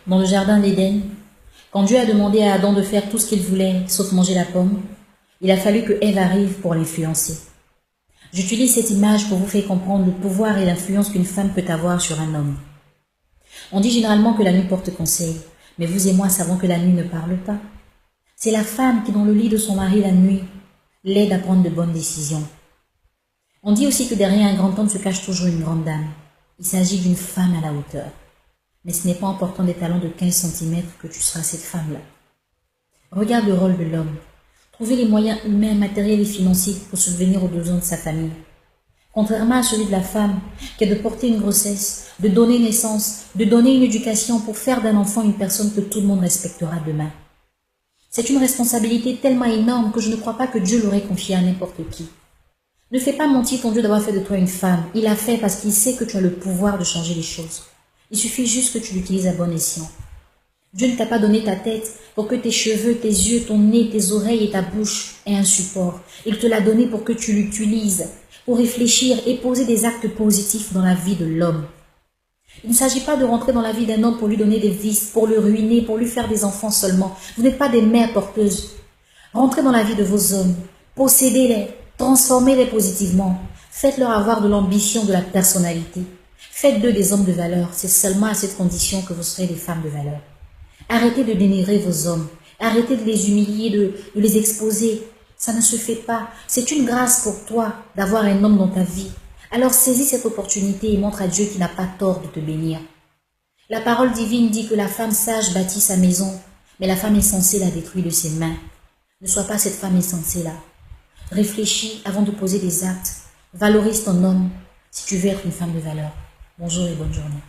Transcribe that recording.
Dans le jardin d'Éden, quand Dieu a demandé à Adam de faire tout ce qu'il voulait, sauf manger la pomme, il a fallu que Ève arrive pour l'influencer. J'utilise cette image pour vous faire comprendre le pouvoir et l'influence qu'une femme peut avoir sur un homme. On dit généralement que la nuit porte conseil, mais vous et moi savons que la nuit ne parle pas. C'est la femme qui, dans le lit de son mari la nuit, l'aide à prendre de bonnes décisions. On dit aussi que derrière un grand homme se cache toujours une grande dame. Il s'agit d'une femme à la hauteur. Mais ce n'est pas en portant des talons de 15 cm que tu seras cette femme-là. Regarde le rôle de l'homme. Trouver les moyens humains, matériels et financiers pour subvenir aux besoins de sa famille. Contrairement à celui de la femme, qui est de porter une grossesse, de donner naissance, de donner une éducation pour faire d'un enfant une personne que tout le monde respectera demain. C'est une responsabilité tellement énorme que je ne crois pas que Dieu l'aurait confiée à n'importe qui. Ne fais pas mentir ton Dieu d'avoir fait de toi une femme. Il l'a fait parce qu'il sait que tu as le pouvoir de changer les choses. Il suffit juste que tu l'utilises à bon escient. Dieu ne t'a pas donné ta tête pour que tes cheveux, tes yeux, ton nez, tes oreilles et ta bouche aient un support. Il te l'a donné pour que tu l'utilises, pour réfléchir et poser des actes positifs dans la vie de l'homme. Il ne s'agit pas de rentrer dans la vie d'un homme pour lui donner des vices, pour le ruiner, pour lui faire des enfants seulement. Vous n'êtes pas des mères porteuses. Rentrez dans la vie de vos hommes, possédez-les, transformez-les positivement. Faites-leur avoir de l'ambition, de la personnalité. Faites d'eux des hommes de valeur. C'est seulement à cette condition que vous serez des femmes de valeur. Arrêtez de dénigrer vos hommes. Arrêtez de les humilier, de les exposer. Ça ne se fait pas. C'est une grâce pour toi d'avoir un homme dans ta vie. Alors saisis cette opportunité et montre à Dieu qu'il n'a pas tort de te bénir. La parole divine dit que la femme sage bâtit sa maison, mais la femme insensée la détruit de ses mains. Ne sois pas cette femme insensée-là. Réfléchis avant de poser des actes. Valorise ton homme si tu veux être une femme de valeur. Bonjour et bonne journée.